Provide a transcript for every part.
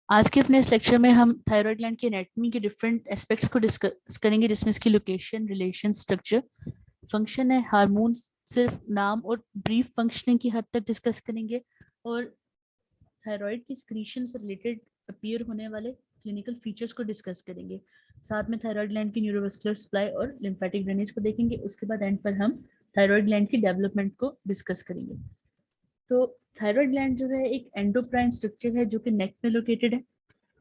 आज के अपने इस लेक्चर में हम थायराइड ग्लैंड की एनाटॉमी के डिफरेंट एस्पेक्ट्स को डिस्कस करेंगे, जिसमें इसकी लोकेशन, रिलेशन, स्ट्रक्चर, फंक्शन है, हार्मोन्स, सिर्फ नाम और ब्रीफ फंक्शनिंग की हद तक डिस्कस करेंगे, और थायराइड की स्क्रीशन से रिलेटेड अपीयर होने वाले क्लिनिकल फीचर्स को डिस्कस करेंगे। साथ में थायराइड ग्लैंड की न्यूरोवास्कुलर सप्लाई और लिम्फेटिक ड्रेनेज को देखेंगे। उसके बाद एंड पर हम थायराइड ग्लैंड की डेवलपमेंट को डिस्कस करेंगे। तो थायराइड ग्लैंड जो है एक एंडोक्राइन स्ट्रक्चर है जो कि नेक में लोकेटेड है,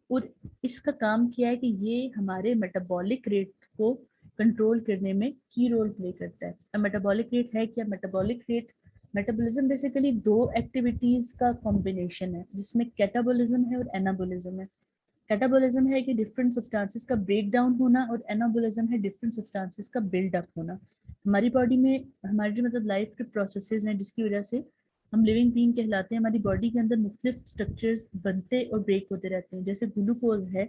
और इसका काम क्या है कि ये हमारे मेटाबॉलिक रेट को कंट्रोल करने में की रोल प्ले करता है। अब मेटाबॉलिक रेट है क्या? मेटाबॉलिक रेट, मेटाबॉलिज्म बेसिकली दो एक्टिविटीज का कॉम्बिनेशन है, जिसमें कैटाबॉलिज्म है और एनाबॉलिज्म है। कैटाबॉलिज्म है कि डिफरेंट सब्सटेंसेस का ब्रेक डाउन होना, और एनाबॉलिज्म है डिफरेंट सब्सटेंसेस का बिल्डअप होना। हमारी बॉडी में हमारी जो मतलब लाइफ के प्रोसेसेस हैं, जिसकी वजह से हम लिविंग बीइंग कहलाते हैं। हमारी बॉडी के अंदर मुख्तलिफ स्ट्रक्चर्स बनते और ब्रेक होते रहते हैं। जैसे ग्लूकोज है,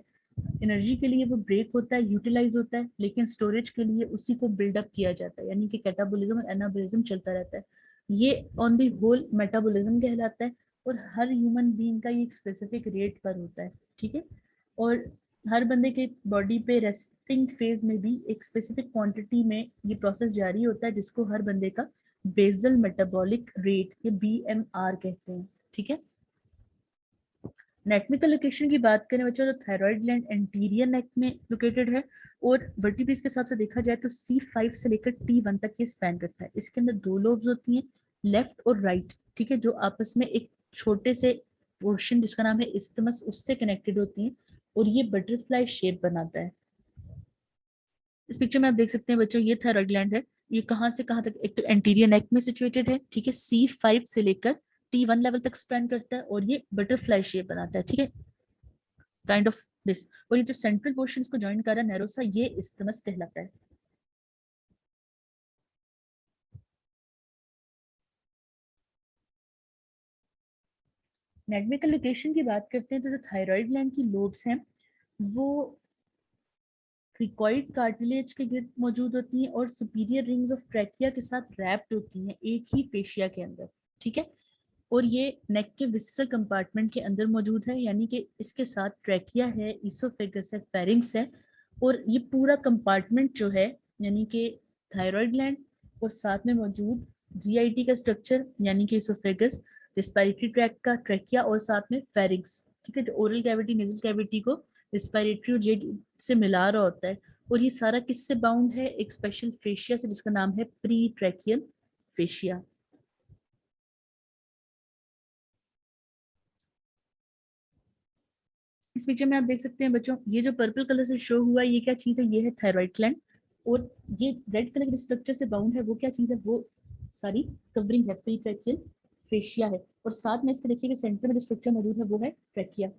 एनर्जी के लिए वो ब्रेक होता है, यूटिलाइज होता है, लेकिन स्टोरेज के लिए उसी को बिल्डअप किया जाता है, यानी कि कैटाबॉलिज्म और एनाबॉलिज्म चलता रहता है। ये ऑन द होल मेटाबॉलिज्म कहलाता है, और हर ह्यूमन बीइंग का ये एक स्पेसिफिक रेट पर होता है, ठीक है। और हर बंदे के बॉडी पे रेस्टिंग फेज में भी एक स्पेसिफिक क्वांटिटी में ये प्रोसेस जारी होता है, जिसको हर बंदे का बेसल मेटाबॉलिक रेट या BMR कहते हैं, ठीक है। नेटमिकल लोकेशन की बात करें बच्चों, तो थायराइड ग्लैंड एंटीरियर नेक में लोकेटेड है, और वर्टिब्रेस के हिसाब से देखा जाए तो C5 से लेकर T1 तक ये स्पैन करता है। इसके अंदर दो लोब्स होती हैं, लेफ्ट और राइट, ठीक है, जो आपस में एक छोटे से पोर्शन जिसका नाम है इस्थमस उससे कनेक्टेड होती हैं, और ये बटरफ्लाई शेप बनाता है। इस पिक्चर में आप देख सकते हैं बच्चों, ये थायराइड ग्लैंड है। ये कहाँ से कहाँ तक, एक तो एंटीरियर नेक में सिचुएटेड है, ठीक है, C5 से लेकर T1 लेवल तक स्पैन करता है, और ये बटरफ्लाई शेप बनाता है, ठीक है, काइंड ऑफ दिस। और ये जो सेंट्रल पोर्शन को ज्वाइन कर रहा है नैरोसा, ये इस्थमस कहलाता है। नेटमिकल लोकेशन की बात करते हैं तो जो थायराइड ग्लैंड की लोब्स हैं वो क्रिकॉइड कार्टिलेज के गिर्द मौजूद होती हैं, और सुपीरियर रिंग्स ऑफ ट्रैकिया के साथ रैप्ड होती हैं एक ही फेशिया के अंदर, ठीक है। और ये नेक के विसरल कंपार्टमेंट के अंदर मौजूद है, यानी कि इसके साथ ट्रैकिया है, इसोफेगस है, फेरिंग्स है, और ये पूरा कंपार्टमेंट जो है यानी कि थायराइड ग्लैंड और साथ में मौजूद GIT का स्ट्रक्चर यानी कि इसोफेगस, रिस्पायरेटरी ट्रैक्ट का ट्रैकिया, और साथ में फेरिंग्स, ठीक है, जो ओरल कैविटी नेजल कैविटी को रिस्पायरेटरी और जेड से मिला रहा होता है। और ये सारा किससे बाउंड है? एक स्पेशल फेशिया से, जिसका नाम है प्री ट्रैकियल फेशिया। इस पिक्चर में आप देख सकते हैं बच्चों, ये जो पर्पल कलर से शो हुआ है ये क्या चीज है? ये है थायराइड ग्लैंड। और ये रेड कलर के स्ट्रक्चर से बाउंड है, वो क्या चीज है? वो सारी कवरिंग है, प्रीट्रैकियल फेशिया है। और साथ में इसके देखिए सेंटर में जो स्ट्रक्चर मौजूद है वो है ट्रैकिया।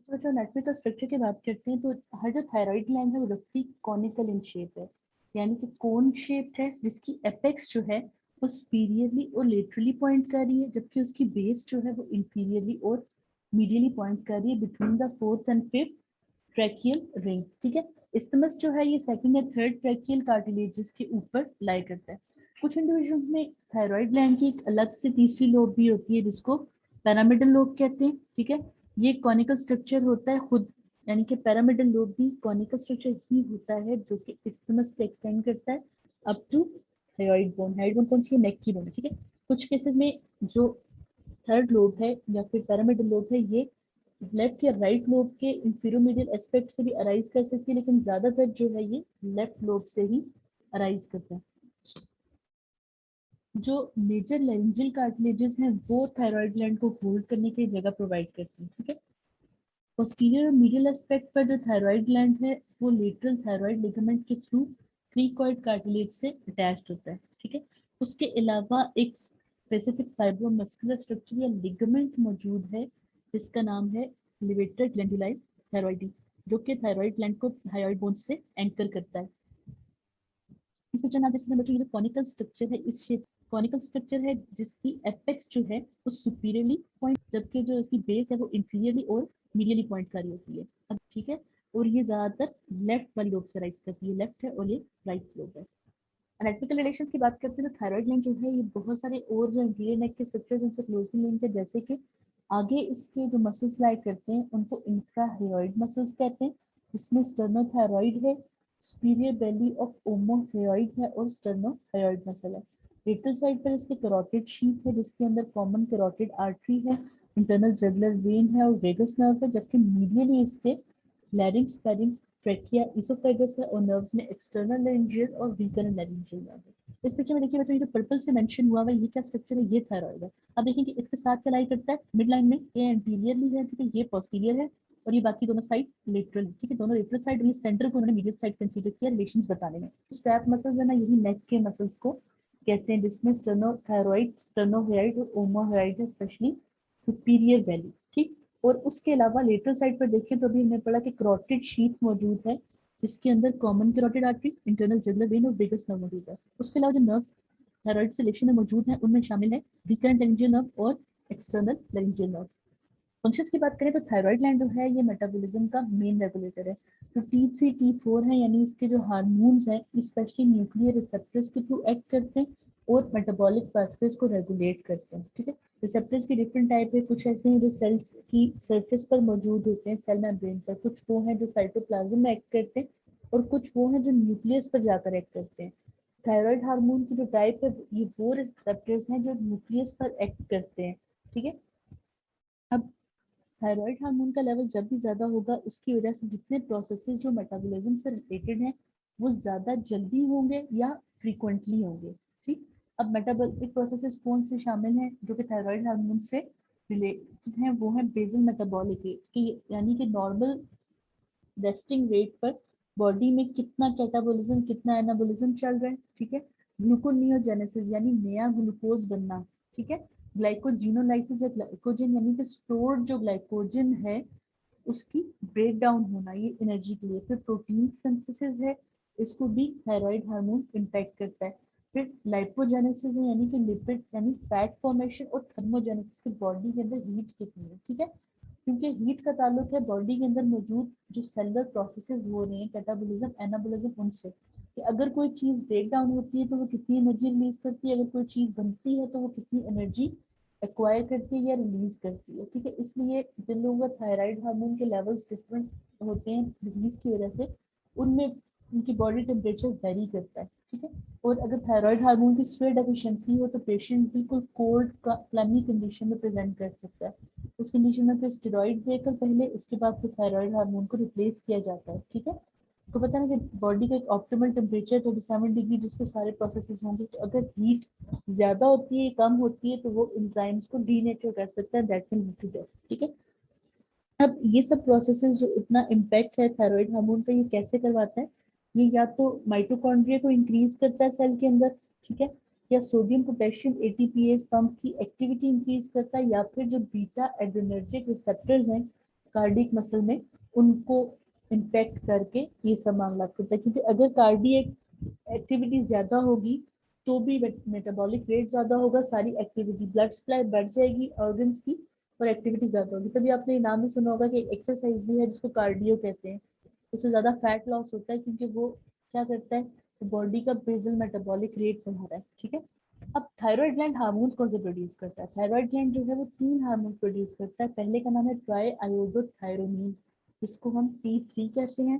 तो जो एनाटॉमी का स्ट्रक्चर की बात करते हैं तो हर जो थायराइड ग्लैंड है वो रफली कॉनिकल इन शेप है, यानी कि कोन शेप्ड है, जिसकी एपेक्स जो है वो सुपीरियरली और लेटरली पॉइंट कर रही है, जबकि उसकी बेस जो है वो इंफीरियरली और मीडियली पॉइंट कर रही है between the fourth and fifth tracheal rings, ठीक है। इस्थमस जो है ये सेकंड या थर्ड ट्रैकियल कार्टिलेजेस के ऊपर लाई करता है। कुछ इंडिविजुअल्स में थायराइड ग्लैंड की एक अलग से तीसरी लोब भी होती है, जिसको पैरामिडल लोब कहते हैं, ठीक है। ये कॉनिकल स्ट्रक्चर होता है खुद, यानी कि पैरामिडल लोब भी कॉनिकल स्ट्रक्चर ही होता है, जो कि इस्थमस से एक्सटेंड करता है up to thyroid bone. Thyroid bone कौन सी है? नेक की बोन, ठीक है। कुछ केसेस में जो थर्ड लोब है या फिर पैरामिडल लोब है, ये लेफ्ट या राइट लोब के इंफीरोमीडियल एस्पेक्ट से भी अराइज कर सकती है, लेकिन ज्यादातर जो है ये लेफ्ट लोब से ही अराइज करता है। जो मेजर लेंजियल कार्टिलेजेस हैं वो थायराइड ग्लैंड को होल्ड करने की जगह प्रोवाइड करती है, ठीक है। पोस्टीरियर और मीडियल एस्पेक्ट पर जो थायराइड ग्लैंड है वो लेटरल थायराइड लिगामेंट के थ्रू क्रीकॉइड कार्टिलेज से अटैच्ड होता है, ठीक है। उसके अलावा एक स्पेसिफिक फाइब्रोमस्कुलर स्ट्रक्चर या लिगामेंट मौजूद है, जिसका नाम है लिवेटर ग्लैंडुलाई थायरॉइडी, जो कि थायराइड ग्लैंड को थायराइड बोन से एंकर करता है। इस पिक्चर में आप देख सकते हैं बच्चों, ये जो कॉनिकल स्ट्रक्चर है इस शेप कॉनिकल स्ट्रक्चर है जिसकी एपेक्स जो है वो सुपीरियरली पॉइंट जबकि जो इसकी बेस है वो इंफीरियरली और मीडियली पॉइंट कर रही होती है। अब ठीक है, और ये ज्यादातर लेफ्ट वाली लोब से राइज करती है, लेफ्ट है और ये राइट लोब है। एनाटॉमिकल रिलेशंस की बात करते हैं तो थायराइड ग्लैंड जो है ये बहुत सारे और जो इंटीरियर नेक के स्ट्रक्चर्स उनसे क्लोजली लिंक है, जैसे कि आगे इसके जो मसल्स लाइक करते हैं उनको इंफ्राहियोइड मसल्स कहते हैं, जिसमें स्टर्नोथायरॉइड है, सुपीरियर बेली ऑफ ओमोथायरॉइड है और स्टर्नोथायरॉइड मसल है। लेटरल साइड पर इसके कैरोटिड शीथ है जिसके अंदर कॉमन कैरोटिड आर्टरी है, इंटरनल जगुलर वेन है और वेगस नर्व है, जबकि मीडियली इसके लैरिंग्स, फेरिंग्स, ट्रेकिया, इसोफेगस है और नर्व्स में एक्सटर्नल लैरिंजियल और वीकरल लैरिंजियल नर्व है। इस पिक्चर में देखिए बच्चों, ये जो पर्पल से मेंशन हुआ है ये क्या स्ट्रक्चर है, ये थायराइड है। अब देखिए कि इसके साथ क्या लाई करता है मिड लाइन में, ये एंटीरियरली है, ठीक है, ये पोस्टीरियर है और ये बाकी दोनों साइड लेटरल, ठीक है, दोनों लेटरल साइड, ये सेंटर को उन्होंने मीडियल साइड कंसीडर किया रिलेशंस बताने में। स्ट्रैप मसल्स है ना, यही नेक के मसल्स को कहते हैं, जिसमें स्टर्नोथायरॉइड, स्टर्नोहेराइड और ओमोहेराइड है, स्पेशली सुपीरियर बेली, ठीक। और उसके अलावा लेटरल साइड पर देखें तो अभी हमने पढ़ा कि कैरोटिड शीथ मौजूद है जिसके अंदर common carotid artery, internal jugular vein और वेगस नर्व मौजूद है। उसके अलावा जो नर्व्स थायराइड से रिलेशन में मौजूद है उनमें शामिल है रिकरेंट लैरिंजियल नर्व और एक्सटर्नल लैरिंजियल नर्व। फंक्शंस की बात करें तो थायराइड ग्लैंड जो है ये मेटाबॉलिज्म का मेन रेगुलेटर है। तो T3 T4 है, यानी इसके जो हार्मोन्स हैं स्पेशली न्यूक्लियर रिसेप्टर्स के थ्रू एक्ट करते हैं और मेटाबॉलिक पाथवेज को रेगुलेट करते हैं, ठीक है। रिसेप्टर्स की डिफरेंट टाइप है, कुछ ऐसे हैं जो सेल्स की सरफेस पर मौजूद होते हैं सेल मेम्ब्रेन पर, कुछ वो हैं जो साइटोप्लाज्म में एक्ट करते हैं और कुछ वो हैं जो न्यूक्लियस पर जाकर एक्ट करते हैं। थायराइड हार्मोन की जो टाइप है ये वो रिसेप्टर्स हैं जो न्यूक्लियस पर एक्ट करते हैं, ठीक है। अब थायराइड हार्मोन का लेवल जब भी ज्यादा होगा उसकी वजह से जितने प्रोसेसेस जो मेटाबॉलिज्म से रिलेटेड हैं वो ज्यादा जल्दी होंगे या फ्रीक्वेंटली होंगे, ठीक। अब मेटाबॉलिक प्रोसेसेस कौन से शामिल हैं जो कि थायराइड हार्मोन से रिलेटेड हैं, वो है बेसल मेटाबॉलिक रेट, यानी कि नॉर्मल रेस्टिंग रेट पर बॉडी में कितना कैटाबॉलिज्म कितना एनाबॉलिज्म चल रहा है, ठीक है। ग्लूकोनियोजेनेसिस यानी नया ग्लूकोज बनना, ठीक है। ग्लाइकोजिनोलाइसिस या ग्लाइकोजन यानी कि स्टोर्ड जो ग्लाइकोजन है उसकी ब्रेक डाउन होना, ये एनर्जी के लिए। फिर प्रोटीन सिंथेसिस है, इसको भी थायराइड हार्मोन इम्पैक्ट करता है। फिर लाइपोजेनेसिस है यानी कि लिपिड यानी फैट फॉर्मेशन, और थर्मोजेनेसिस की बॉडी के अंदर हीट कितनी है, ठीक है। क्योंकि हीट का ताल्लुक है बॉडी के अंदर मौजूद जो सेलुलर प्रोसेसेस हो रहे हैं कैटाबॉलिज्म एनाबॉलिज्म उनसे, कि अगर कोई चीज ब्रेक डाउन होती है तो वो कितनी एनर्जी रिलीज करती है, अगर कोई चीज बनती है तो वो कितनी एनर्जी एक्वायर करती है या रिलीज करती है, ठीक है। इसलिए जिन लोगों का थायराइड हार्मोन के लेवल्स डिफरेंट होते हैं डिजीज की वजह से, उनमें उनकी बॉडी टेम्परेचर वेरी करता है, ठीक है। और अगर थायराइड हार्मोन की स्वेयर डेफिशिएंसी हो तो पेशेंट बिल्कुल कोल्ड का क्लैमी कंडीशन में प्रेजेंट कर सकता है। उस कंडीशन में फिर स्टेरॉइड देकर पहले, उसके बाद फिर थायराइड हार्मोन को रिप्लेस किया जाता है, ठीक है। तो पता है कि बॉडी का एक ऑप्टिमल टेम्परेचर 27 डिग्री जिसके सारे प्रोसेसेस होंगे, तो अगर हीट ज्यादा होती है कम होती है तो वो एंजाइम्स को डीनेचर कर सकता है, that can lead to death, ठीक है। अब ये सब प्रोसेसेस जो इतना इम्पैक्ट है थायराइड हार्मोन का, ये कैसे करवाता है, ये या तो माइटोकॉन्ड्रिया को इंक्रीज करता है सेल के अंदर, ठीक है, या सोडियम पोटेशियम एटीपीएस पंप की एक्टिविटी इंक्रीज करता है, या फिर जो बीटा एड्रेनर्जिक रिसेप्टर्स हैं कार्डियक मसल में उनको इम्पैक्ट करके ये सब मामला करता है। क्योंकि अगर कार्डियक एक्टिविटी ज्यादा होगी तो भी मेटाबॉलिक रेट ज्यादा होगा, सारी एक्टिविटी ब्लड सप्लाई बढ़ जाएगी ऑर्गन्स की और एक्टिविटी ज्यादा होगी। तभी आपने नाम भी सुना होगा कि एक एक्सरसाइज भी है जिसको कार्डियो कहते हैं, उससे ज्यादा फैट लॉस होता है क्योंकि वो क्या करता है, तो बॉडी का बेसल मेटाबॉलिक रेट बढ़ा रहा है, ठीक है। अब थायराइड ग्लैंड हार्मोन्स कौन से प्रोड्यूस करता है, थायराइड ग्लैंड जो है वो 3 हार्मोन्स प्रोड्यूस करता है। पहले का नाम है ट्राई आयोडोथायरोनिन जिसको हम T3 कहते हैं,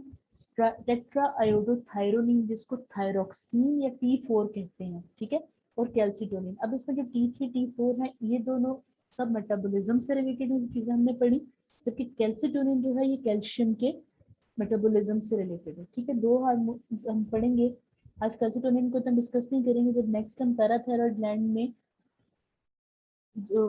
टेट्रा आयोडोथायरोनिन जिसको थायरोक्सिन या T4 कहते हैं, ठीक है, और कैल्सिटोनिन। अब इसमें जो T3 T4 है ये दोनों सब मेटाबॉलिज्म से रिलेटेड है, चीजें हमने पढ़ी, जबकि कैल्सिटोनिन जो है ये कैल्शियम के मेटाबॉलिज्म से रिलेटेड है, ठीक है। 2 हार्मोन हम पढ़ेंगे आज, कैल्सिटोनिन को तो हम डिस्कस नहीं करेंगे, जब नेक्स्ट हम पैराथायरॉइड ग्लैंड में जो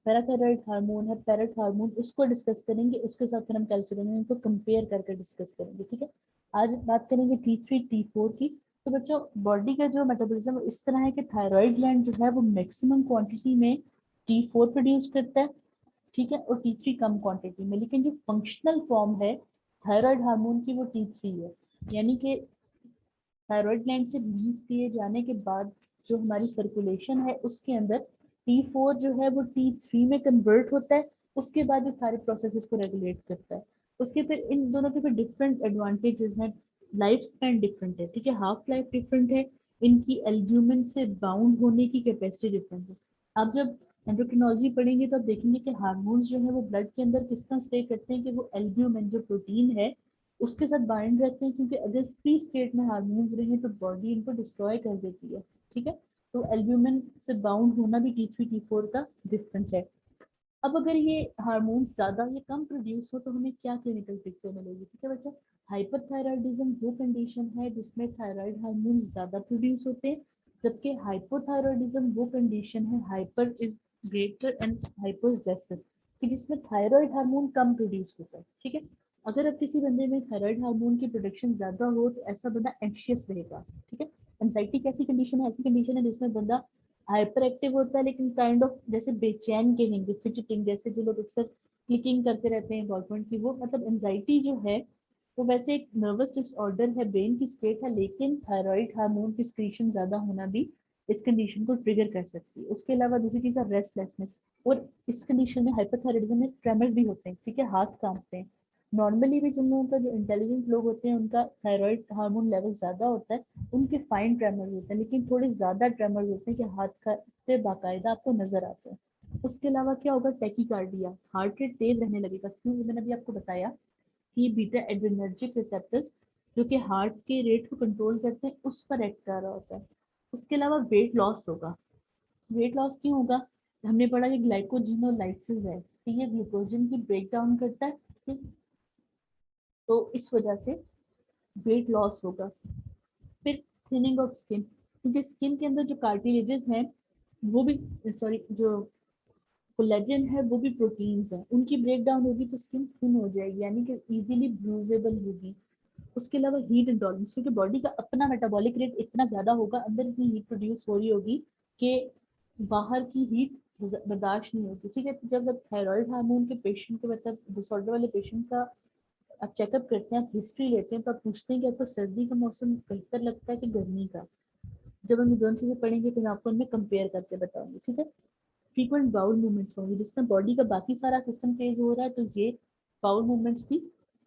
पैराथायरॉइड हार्मोन है पैरेट हार्मोन उसको डिस्कस करेंगे, उसके साथ फिर हम कैल्सिटोनिन को कंपेयर करके डिस्कस करेंगे, ठीक है। आज बात करेंगे T3 T4 की। तो बच्चों बॉडी का जो मेटाबॉलिज्म इस तरह है कि थायराइड ग्लैंड जो है वो मैक्सिमम क्वांटिटी में T4 प्रोड्यूस करता है, ठीक है, और T3 कम क्वांटिटी में, लेकिन जो फंक्शनल फॉर्म है थायराइड हार्मोन की वो T3 है। यानी कि थायराइड ग्लैंड से रिलीज किए जाने के बाद जो हमारी सर्कुलेशन है उसके अंदर T4 जो है वो T3 में कन्वर्ट होता है, उसके बाद ये सारे प्रोसेसेस को रेगुलेट करता है। उसके फिर इन दोनों के फिर डिफरेंट एडवांटेजेस हैं। लाइफ स्पैन डिफरेंट है, ठीक है, हाफ लाइफ डिफरेंट है, इनकी एल्ब्यूमिन से बाउंड होने की कैपेसिटी डिफरेंट है। आप जब एंडोक्रिनोलॉजी पढ़ेंगे तो आप देखेंगे कि हार्मोन्स जो है वो ब्लड के अंदर किस तरह स्टे करते हैं कि वो एल्ब्यूमिन जो प्रोटीन है उसके साथ बाइंड रहते हैं, क्योंकि अगर फ्री स्टेट में हार्मोन्स रहे तो बॉडी इनको डिस्ट्रॉय कर देती है, ठीक है। तो एल्ब्यूमिन से बाउंड होना भी T3 T4 का डिफरेंस है। अब अगर ये हार्मोन्स ज्यादा या कम प्रोड्यूस हो तो हमें क्या क्लिनिकल पिक्चर मिलेगी, ठीक है बच्चा। हाइपरथायराइडिज्म वो कंडीशन है जिसमें थायराइड हार्मोन्स ज्यादा प्रोड्यूस होते हैं, जबकि हाइपोथायराइडिज्म वो कंडीशन है, hyper is greater and hyper is lesser, कि जिसमें थायराइड हार्मोन कम प्रोड्यूस होता है, ठीक है। अगर अब किसी बंदे में थायराइड हार्मोन की प्रोडक्शन ज्यादा हो तो ऐसा बंदा एंशियस रहेगा, ठीक है। एंजाइटी कैसी कंडीशन है, ऐसी कंडीशन है जिसमें बंदा हाइपर एक्टिव होता है लेकिन काइंड ऑफ जैसे बेचैन कहेंगे, फिजिटिंग, जैसे जो लोग अक्सर क्लिकिंग करते रहते हैं बॉयफ्रेंड की, वो मतलब एंजाइटी जो है वो वैसे एक नर्वस डिसऑर्डर है, ब्रेन की स्टेट है, लेकिन थायराइड हार्मोन की स्क्रीशन ज्यादा होना भी इस कंडीशन को ट्रिगर कर सकती है। उसके अलावा दूसरी चीज है रेस्टलेसनेस, और इस कंडीशन में हाइपरथायराइडिज्म में ट्रेमर्स भी होते हैं, ठीक है, हाथ कांपते हैं। नॉर्मली भी जिन लोगों का, जो इंटेलिजेंट लोग होते हैं उनका थायराइड हार्मोन लेवल ज्यादा होता है, उनके फाइन ट्रेमर्स होते हैं, लेकिन थोड़े ज्यादा ट्रेमर्स होते हैं कि हाथ कांपते बाकायदा आपको नजर आते हैं। उसके अलावा क्या होगा, टैकीकार्डिया, हार्ट रेट तेज रहने लगेगा, क्यों, मैंने अभी आपको बताया कि बीटा एड्रेनर्जिक रिसेप्टर्स जो कि हार्ट के रेट को कंट्रोल करते हैं उस पर एक्ट कर रहा होता है। उसके अलावा वेट लॉस होगा। वेट लॉस क्यों होगा, हमने पढ़ा कि ग्लाइकोजिनोलाइसिस है, तो ये ग्लूकोजन की ब्रेक डाउन करता है, ठीक, तो इस वजह से वेट लॉस होगा। फिर थिनिंग ऑफ स्किन, क्योंकि स्किन के अंदर जो कार्टिलेजेस हैं वो भी, सॉरी, जो कोलेजन है वो भी प्रोटीन्स हैं, उनकी ब्रेक डाउन होगी तो स्किन थिन हो जाएगी, यानी कि इजीली ब्रूजेबल होगी। उसके अलावा हीट इंटॉलरेंस, क्योंकि बॉडी का अपना मेटाबॉलिक रेट इतना ज्यादा होगा, अंदर इतनी हीट प्रोड्यूस हो रही होगी कि बाहर की हीट बर्दाश्त नहीं होती, ठीक है। तो जब थायराइड हार्मोन के पेशेंट को, मतलब डिसऑर्डर वाले पेशेंट का आप चेकअप करते हैं, आप हिस्ट्री लेते हैं, तो आप पूछते हैं कि आपको सर्दी का मौसम बेहतर लगता है कि गर्मी का। जब हम ये दोनों चीजें पढ़ेंगे तो मैं आपको उनमें कंपेयर करके बताऊंगी, ठीक है। फ्रीक्वेंट बाउल मूवमेंट्स होंगे, जिसमें बॉडी का बाकी सारा सिस्टम तेज हो रहा है तो ये बाउल मूवमेंट्स भी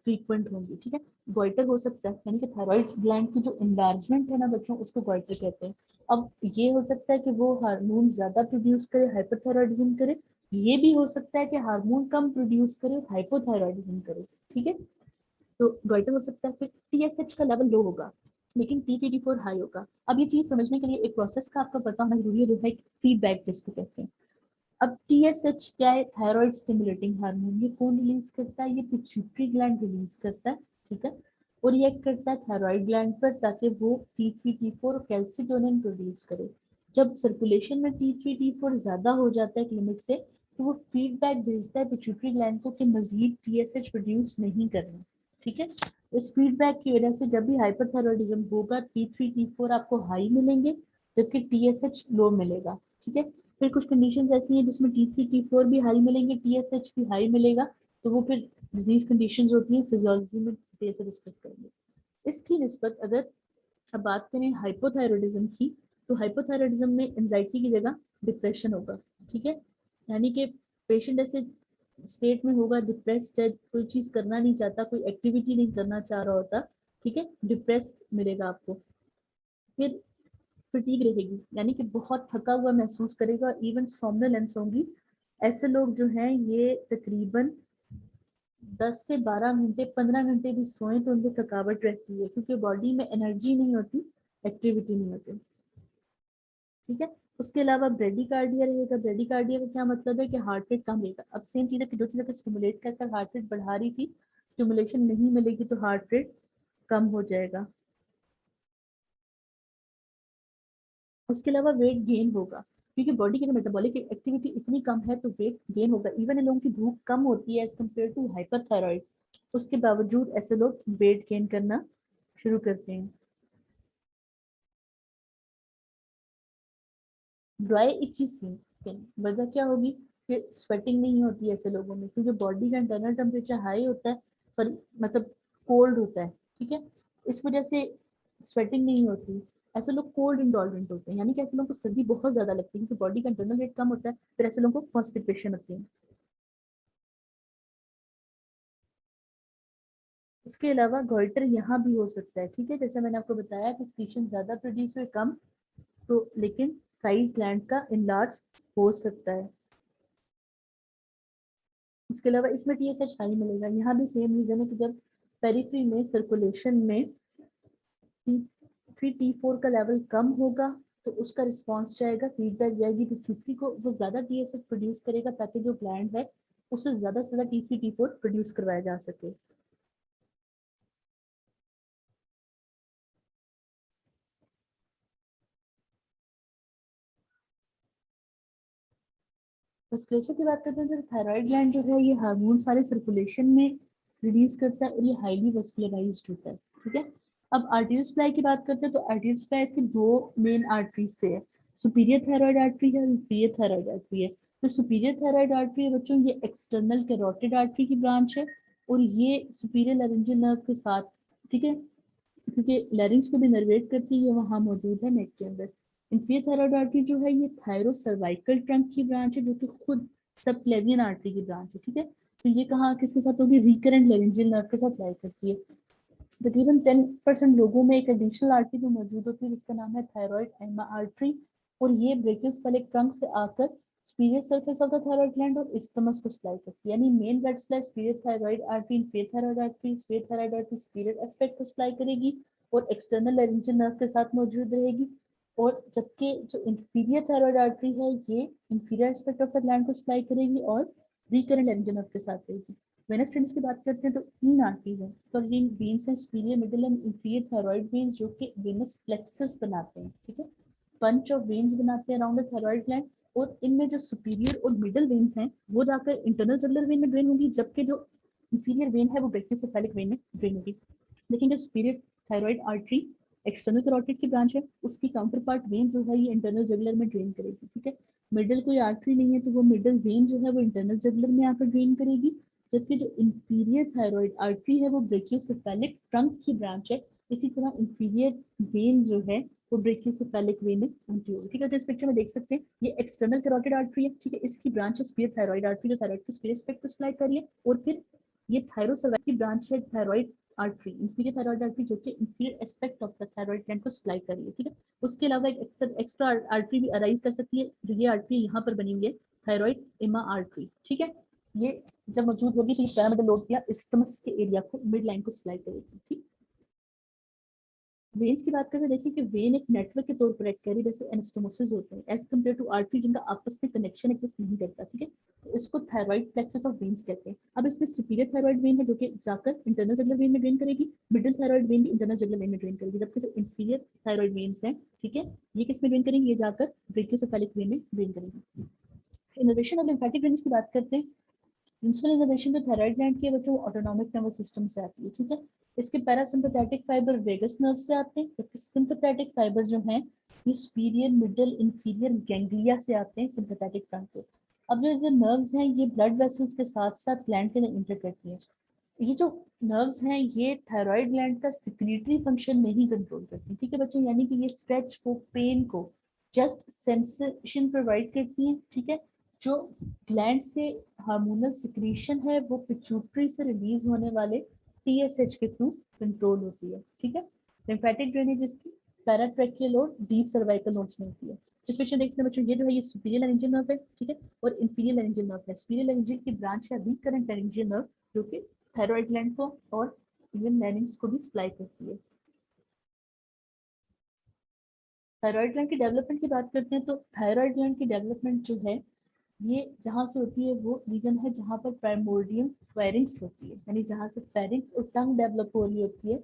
फ्रीक्वेंट होंगी, ठीक है। गोइटर हो सकता है, यानी कि थायराइड ग्लैंड की जो एनलार्जमेंट है ना बच्चों, उसको गोइटर कहते हैं। अब ये हो सकता है कि वो हार्मोन ज्यादा प्रोड्यूस करे, हाइपरथायराइडिज्म करे, ये भी हो सकता है कि हार्मोन कम प्रोड्यूस करे, हाइपोथायराइडिज्म करे, ठीक है। तो गोइटर हो सकता है। फिर TSH का लेवल लो होगा लेकिन T3T4 हाई होगा। अब ये चीज समझने के लिए एक प्रोसेस का आपको पता होना जरूरी है, जो है फीडबैक जिसको कहते हैं। अब TSH क्या है, थायराइड स्टिमुलेटिंग हार्मोन, ये कौन रिलीज करता है, ये पिट्यूटरी ग्लैंड रिलीज करता है, ठीक है, और ये एक्ट करता है थायराइड ग्लैंड पर ताकि वो T3T4 और कैल्सिटोनिन प्रोड्यूस करे। जब सर्कुलेशन में T3T4 ज्यादा हो जाता है लिमिट से, तो वो फीडबैक भेजता है पिट्यूटरी ग्लैंड को कि मजीद TSH प्रोड्यूस नहीं करना, ठीक है। इस फीडबैक की वजह से जब भी हाइपरथायराइडिज्म होगा T3T4 आपको हाई मिलेंगे जबकि TSH लो मिलेगा, ठीक है। फिर कुछ कंडीशंस ऐसी हैं जिसमें T3T4 भी हाई मिलेंगे, TSH भी हाई मिलेगा, तो वो फिर डिजीज कंडीशंस होती हैं, फिजियोलॉजी में डिटेल से डिस्कस करेंगे। इसकी निस्बत अगर अब बात करें हाइपोथायराइडिज्म की, तो हाइपोथायराइडिज्म में एंजाइटी की जगह डिप्रेशन होगा, ठीक है। यानी कि पेशेंट ऐसे स्टेट में होगा, डिप्रेस्ड है, कोई चीज करना नहीं चाहता, कोई एक्टिविटी नहीं करना चाह रहा होता, ठीक है, डिप्रेस्ड मिलेगा आपको। फिर फटीग रहेगी, यानी कि बहुत थका हुआ महसूस करेगा, इवन सोमनोलेंस होंगी। ऐसे लोग जो हैं ये तकरीबन 10 से 12 घंटे, 15 घंटे भी सोए तो उनको थकावट रहती है, क्योंकि बॉडी में एनर्जी नहीं होती, एक्टिविटी नहीं होती, ठीक है। उसके अलावा ब्रेडिकार्डिया रहेगा। ब्रेडिकार्डिया का क्या मतलब है कि हार्ट रेट कम रहेगा। अब सेम चीज़ है कि जो चीज़ अगर स्टिमुलेट करकर हार्ट रेट बढ़ा रही थी, स्टिमुलेशन नहीं मिलेगी तो हार्ट रेट कम हो जाएगा। उसके अलावा वेट गेन होगा, क्योंकि बॉडी की मेटाबॉलिक एक्टिविटी इतनी कम है तो वेट गेन होगा। इवन इन लोगों की भूख कम होती है एज कम्पेयर टू हाइपरथायराइड, उसके बावजूद ऐसे लोग वेट गेन करना शुरू करते हैं। ड्राई इची स्किन, वजह क्या होगी कि स्वेटिंग नहीं होती है ऐसे लोगों में, क्योंकि बॉडी का इंटरनल टेम्परेचर हाई होता है, सॉरी मतलब कोल्ड होता है, ठीक है, इस वजह से स्वेटिंग नहीं होती। ऐसे लोग कोल्ड इंटॉलरेंट होते हैं, यानी कि ऐसे लोगों को सर्दी बहुत ज्यादा लगती है क्योंकि बॉडी का इंटरनल रेट कम होता है, फिर ऐसे लोगों को कॉन्स्टिपेशन होती है। उसके अलावा गोइटर यहाँ भी हो सकता है, ठीक है, जैसे मैंने आपको बताया कि स्टीशन ज्यादा प्रोड्यूस हुए कम, तो लेकिन साइज ग्लैंड का इनलार्ज हो सकता है। इसके अलावा इसमें टीएसएच हाई मिलेगा, यहाँ भी सेम रीजन है कि जब पेरिफेरी में सर्कुलेशन में T3 T4 का लेवल कम होगा तो उसका रिस्पॉन्स जाएगा, फीडबैक जाएगी पिट्यूटरी को, वो ज्यादा टीएसएच प्रोड्यूस करेगा ताकि जो ग्लैंड है उसे ज्यादा से ज्यादा T3 T4 प्रोड्यूस करवाया जा सके। मस्कुलेचर की बात करते हैं तो थायराइड ग्लैंड जो है ये हार्मोन सारे सर्कुलेशन में रिलीज करता है और ये हाईली वस्कुलराइज्ड होता है, ठीक है। अब आर्टरी सप्लाई की बात करते हैं तो आर्टरी सप्लाई इसकी दो मेन आर्टरी से है, सुपीरियर थायराइड आर्टरी है और इंफीरियर थायराइड आर्टरी है। तो सुपीरियर थायराइड आर्टरी है बच्चों, ये एक्सटर्नल कैरोटिड आर्टरी की ब्रांच है और ये सुपीरियर लैरिंजियल नर्व के साथ, ठीक है, क्योंकि लैरिंग्स को भी नर्वेट करती है, ये वहाँ मौजूद है नेक के अंदर। इंफीरियर थायराइड आर्टरी जो है ये थायरो सर्वाइकल ट्रंक की ब्रांच है जो कि खुद सब क्लेवियन आर्टरी की ब्रांच है, ठीक है। तो ये कहाँ किसके साथ होगी, रिकरेंट लैरिंजियल नर्व के साथ लाई करती है। तकरीबन 10% लोगों में एक एडिशनल आर्टरी भी मौजूद होती है जिसका नाम है थायराइड एमा आर्टरी, और ये ब्रेकियोसेफेलिक ट्रंक से आकर superior surface of the thyroid gland और isthmus को सप्लाई करती है, यानी main blood supply superior thyroid artery, inferior thyroid artery, superior thyroid artery superior aspect को सप्लाई करेगी और एक्सटर्नल laryngeal nerve के साथ मौजूद रहेगी। और जबकि जो इंफीरियर थायराइड आर्टरी है ये inferior aspect of the gland को सप्लाई करेगी और रिकरेंट laryngeal nerve के साथ रहेगी। वेनस ट्रेंड्स की बात करते हैं तो तीन आर्टरीज हैं, तो तीन वेन्स हैं, superior middle and inferior thyroid veins जो कि वेनस प्लेक्सस बनाते हैं, ठीक है, पंच ऑफ वेन्स बनाते हैं अराउंड द थायराइड ग्लैंड। और इनमें जो सुपीरियर और मिडिल वेन्स हैं वो जाकर इंटरनल जगुलर वेन में ड्रेन होगी, जबकि जो इंफीरियर वेन है वो ब्रेकियोसेफेलिक वेन में ड्रेन होगी। लेकिन जो superior thyroid artery external carotid की ब्रांच है उसकी काउंटर पार्ट वेन जो है ये इंटरनल जगुलर में ड्रेन करेगी, ठीक है। मिडिल कोई आर्टरी नहीं है तो वो मिडिल वेन जो है वो इंटरनल जगुलर में आकर ड्रेन करेगी, जबकि जो इंफीरियर थायराइड आर्टरी है वो ब्रेकियोसेफेलिक ट्रंक की ब्रांच है। इसी तरह इंफीरियर वेन जो है वो ब्रेकियोसेफेलिक वेन में एंट्री होगी, ठीक है। तो इस पिक्चर में देख सकते हैं ये एक्सटर्नल कैरोटिड आर्टरी है, ठीक है, इसकी ब्रांच है स्पीयर थायराइड आर्टरी जो थायराइड के स्पीयर एस्पेक्ट को सप्लाई कर रही है, और फिर ये थायरोसर्वाइकल की ब्रांच है thyroid artery, inferior thyroid artery जो कि inferior aspect of the thyroid gland को सप्लाई कर रही है, ठीक है। उसके अलावा एक एक्स्ट्रा आर्टरी भी अराइज कर सकती है, जो ये आर्टरी यहाँ पर बनी हुई है थायराइड इमा आर्टरी, ठीक है। ये जब मौजूद होगी तो ये पैरामीटर लोड किया इस्टमस के एरिया को मिड लाइन को सप्लाई करेगी, ठीक। वेन्स की बात करें देखिए कि वेन एक नेटवर्क के तौर पर एक्ट करी जैसे एनास्टोमोसिस होते हैं एज कम्पेयर टू आर्टरी जिनका आपस में कनेक्शन एग्जिस्ट नहीं करता, ठीक है। तो इसको थायराइड प्लेक्सस ऑफ वेन्स कहते हैं। अब इसमें सुपीरियर थायराइड वेन है जो कि जाकर इंटरनल जगुलर वेन में ड्रेन करेगी, मिडिल थायराइड वेन भी इंटरनल जगुलर वेन में ड्रेन करेगी, जबकि जो इंफीरियर थायराइड वेन्स हैं, ठीक है, ये किस में ड्रेन करेंगे, ये जाकर ब्रेकियोसेफेलिक वेन में ड्रेन करेंगे। इनर्वेशन और लिम्फेटिक ड्रेनेज की बात करते हैं। प्रिंसिपल इनर्वेशन जो थायराइड ग्लैंड की है बच्चों वो ऑटोनॉमिक नर्वस सिस्टम से आती है, ठीक है। इसके पैरासिम्पैथेटिक फाइबर वेगस नर्व से आते हैं, जबकि सिंपैथेटिक फाइबर जो हैं ये सुपीरियर मिडिल इंफीरियर गैंग्लिया से आते हैं सिंपैथेटिक फ्रंट पे। अब जो नर्व्स हैं ये ब्लड वेसल्स के साथ साथ ग्लैंड के अंदर इंटर करती हैं। ये जो नर्व्स हैं ये थायराइड ग्लैंड का सिक्रीटरी फंक्शन नहीं कंट्रोल करती, ठीक है बच्चों, यानी कि ये स्ट्रेच को पेन को जस्ट सेंसेशन प्रोवाइड करती हैं, ठीक है। जो ग्लैंड से हार्मोनल सिक्रीशन है वो पिट्यूटरी से रिलीज होने वाले टीएसएच के थ्रू कंट्रोल होती है, ठीक है। लिम्फेटिक ड्रेनेज इसकी पैराट्रैकियल और डीप सर्वाइकल नोड्स में होती है। इस पिक्चर देखते हैं बच्चों ये जो है ये सुपीरियर लैरिंजियल नर्व है, ठीक है, और इंफीरियर लैरिंजियल नर्व है। सुपीरियर लैरिंजियल की ब्रांच है रिकरेंट लैरिंजियल नर्व जो कि थायराइड ग्लैंड को और इवन लैरिंग्स को भी सप्लाई करती है। थायराइड ग्लैंड की डेवलपमेंट की बात करते हैं तो थायराइड ग्लैंड की डेवलपमेंट जो है ये जहाँ से होती है वो रीजन है जहाँ पर प्राइमोर्डियम फेरिंग्स होती है, यानी जहाँ से फेरिंग्स और टंग डेवलप हो रही होती है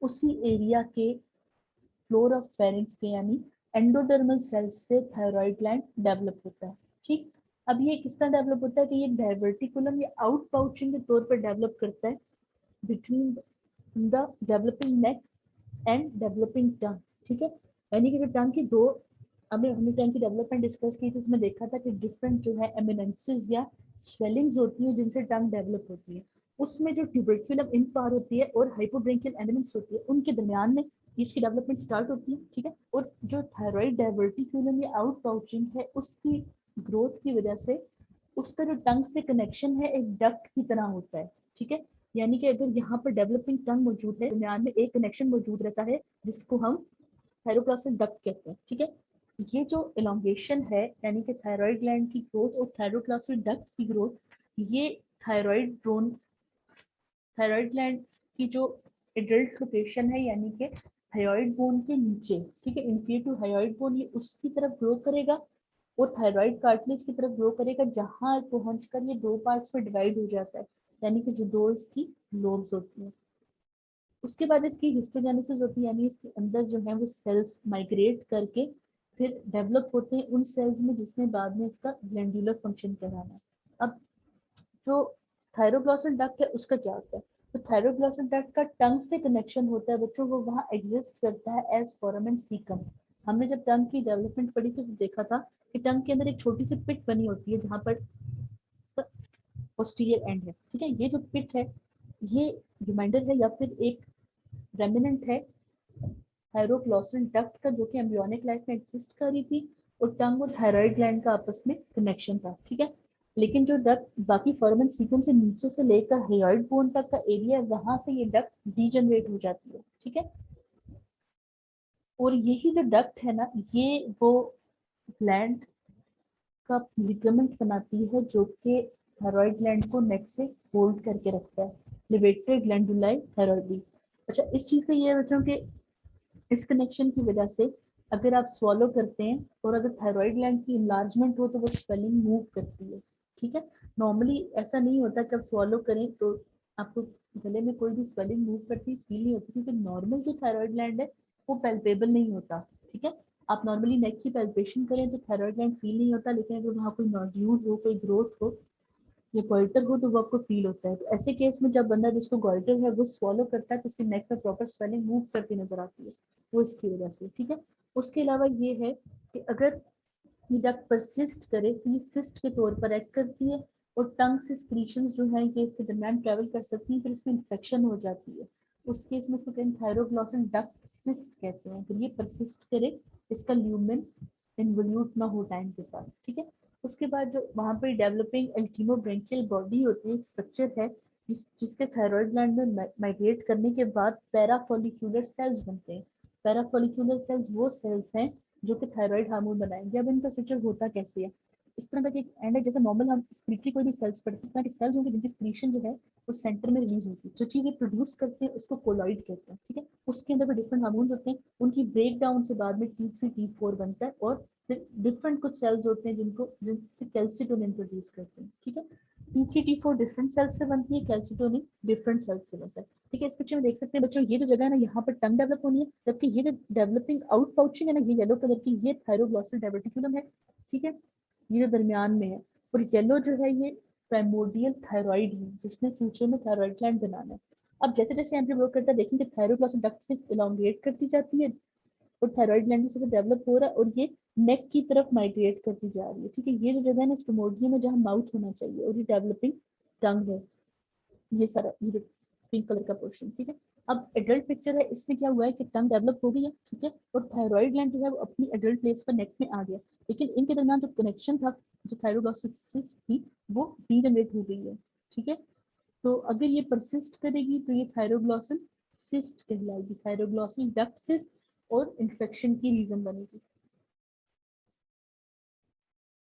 उसी एरिया के फ्लोर ऑफ फेरिंग्स के यानी एंडोडर्मल सेल्स से थायराइड ग्लैंड डेवलप होता है, ठीक। अब ये किस तरह डेवलप होता है कि ये डाइवर्टिकुलम या आउट पाउचिंग के तौर पर डेवलप करता है between the developing neck and developing tongue, ठीक है। यानी कि जो टंग की दो, अभी हमने टंग की डेवलपमेंट डिस्कस की थी उसमें देखा था कि डिफरेंट जो है एमिनेंसेस या स्वेलिंग्स होती है जिनसे टंग डेवलप होती है, उसमें जो ट्यूबरक्यूलम इन पार होती है और हाइपोब्रेंकियल एमिनेंस होती है उनके दरमियान में इसकी डेवलपमेंट स्टार्ट होती है, ठीक है। और जो थायराइड डायवर्टिक्यूलम या आउट पाउचिंग है उसकी ग्रोथ की वजह से उसका जो टंग से कनेक्शन है एक डक्ट की तरह होता है, ठीक है। यानी कि अगर यहाँ पर डेवलपिंग टंग मौजूद है, दरमियान में एक कनेक्शन मौजूद रहता है जिसको हम थायरोप्लास्टिक डक्ट कहते हैं, ठीक है। ये जो एलोंगेशन है यानी कि थायराइड ग्लैंड की ग्रोथ और थायरोप्लास्टिक डक्ट की ग्रोथ, ये थायराइड ड्रोन थायराइड ग्लैंड की जो एडल्ट लोकेशन है यानी कि थायराइड बोन के नीचे, ठीक है, इंफीरियर टू थायराइड बोन, ये उसकी तरफ ग्रो करेगा और थायराइड कार्टिलेज की तरफ ग्रो करेगा, जहां पहुंचकर ये दो पार्ट्स में डिवाइड हो जाता है, यानी कि जो दो इसकी लोब्स होती हैं। उसके बाद इसकी हिस्टोजेनेसिस होती है, यानी इसके अंदर जो है वो सेल्स माइग्रेट करके फिर डेवलप होते हैं उन सेल्स में जिसने बाद में इसका ग्लैंडुलर फंक्शन कराना है। अब जो थायरोग्लॉसल डक्ट है उसका क्या होता है, तो थायरोग्लॉसल डक्ट का टंग से कनेक्शन होता है बच्चों, वो वहाँ एग्जिस्ट करता है एज फोरामेन सीकम। हमने जब टंग की डेवलपमेंट पढ़ी थी तो देखा था कि टंग के अंदर एक छोटी सी पिट बनी होती है जहाँ पर पोस्टीरियर एंड है, ठीक है। ये जो पिट है ये रिमाइंडर है या फिर एक रेमिनेंट है थायरोग्लॉसल डक्ट का, जो कि एम्ब्रियोनिक लाइफ में एग्जिस्ट कर रही थी और टंग और थायराइड ग्लैंड का आपस में कनेक्शन था, ठीक है। लेकिन जो डक्ट बाकी फोरामेन सीक्वेंस से नीचे से लेकर हायोइड बोन तक का एरिया, वहां से ये डक्ट डीजनरेट हो जाती है, ठीक है। और यही जो डक्ट है ना, ये वो ग्लैंड का लिगामेंट बनाती है जो कि थायराइड ग्लैंड को नेक से होल्ड करके रखता है, लिवेटेड ग्लैंडुलाई थायराइडी। अच्छा, इस चीज का ये है बच्चों कि इस कनेक्शन की वजह से अगर आप स्वॉलो करते हैं और अगर थायराइड ग्लैंड की इनलार्जमेंट हो तो वो स्वेलिंग मूव करती है, ठीक है। नॉर्मली ऐसा नहीं होता कि आप स्वॉलो करें तो आपको गले में कोई भी स्वेलिंग मूव करती फील नहीं होती, क्योंकि नॉर्मल जो थायराइड ग्लैंड है वो पैल्पेबल नहीं होता, ठीक है। आप नॉर्मली नेक की पैल्पेशन करें तो थायराइड ग्लैंड फील नहीं होता, लेकिन अगर वहाँ कोई नोड्यूल हो, कोई ग्रोथ हो या गोइटर हो तो वो आपको फील होता है। तो ऐसे केस में जब बंदा जिसको गोइटर है वो स्वॉलो करता है तो उसकी नेक में प्रॉपर स्वेलिंग मूव करती नजर आती है, वो इसकी वजह से, ठीक है। उसके अलावा ये है कि अगर ये डक्ट परसिस्ट करे तो ये सिस्ट के तौर पर एक्ट करती है और टंग से स्क्रीशंस जो है ये इसके दरमियान ट्रेवल कर सकती है, फिर इसमें इन्फेक्शन हो जाती है। उस केस में इसको कहते हैं थायरोग्लॉसल डक्ट सिस्ट कहते हैं। फिर ये परसिस्ट करे, इसका ल्यूमेन इन्वोल्यूट ना हो टाइम के साथ, ठीक है। उसके बाद जो वहाँ पर डेवलपिंग एल्कीमोब्रेंकियल बॉडी होती है, एक स्ट्रक्चर है जिसके थायराइड ग्लैंड में माइग्रेट करने के बाद पैराफोलिक्यूलर सेल्स बनते हैं। पैराफोलिक्यूलर सेल्स वो सेल्स हैं जो कि थायराइड हार्मोन बनाएंगे। अब इनका स्ट्रक्चर होता कैसे है, इस तरह का एक एंड है जैसे नॉर्मल हम स्क्रीटरी कोई भी सेल्स पढ़ते हैं, इस तरह के सेल्स होंगे जिनकी स्क्रीशन जो है वो सेंटर में रिलीज होती है, जो चीजें प्रोड्यूस करते हैं उसको कोलॉइड कहते हैं, ठीक है। उसके अंदर भी डिफरेंट हार्मोन्स होते हैं, उनकी ब्रेक डाउन से बाद में T3 T4 बनता है और फिर डिफरेंट कुछ सेल्स होते हैं जिनसे कैल्सिटोनिन प्रोड्यूस करते हैं, ठीक है। T3 T4 डिफरेंट सेल्स से बनती है, कैल्सिटोनिन डिफरेंट सेल्स से बनता है, ठीक है। इस पिक्चर में देख सकते हैं बच्चों, ये जो जगह है ना यहाँ पर टंग डेवलप होनी है, जबकि ये जो डेवलपिंग आउट पाउचिंग है ना, ये येलो कलर की, ये थायरोग्लॉसल डायवर्टिकुलम है, ठीक है। ये जो दरमियान में है और येलो जो है ये प्राइमोर्डियल थायराइड है जिसने फ्यूचर में थायराइड ग्लैंड बनाना है। अब जैसे जैसे एम्ब्रियो ग्रो करता है देखेंगे थायरोग्लॉसल डक्ट से इलोंगेट करती जाती है और थायराइड ग्लैंड से डेवलप हो रहा है और ये नेक की तरफ माइग्रेट करती जा रही है, ठीक है। ये जो जगह है ना स्टोमोडियम में जहाँ माउथ होना चाहिए और ये डेवलपिंग टंग है, ये सारा ये पिंक कलर का पोर्शन, ठीक है। अब एडल्ट पिक्चर है, इसमें क्या हुआ है कि टंग डेवलप हो गई है, ठीक है, और थायराइड ग्लैंड जो है वो अपनी एडल्ट प्लेस पर नेक में आ गया, लेकिन इनके दरमियान जो कनेक्शन था, जो थायरोग्लॉसिक सिस्ट थी, वो डीजनरेट हो गई है, ठीक है। तो अगर ये परसिस्ट करेगी तो ये थायरोग्लॉसल सिस्ट कहलाएगी, थायरोग्लॉसल डक्ट सिस्ट, और इन्फेक्शन की रीजन बनेगी।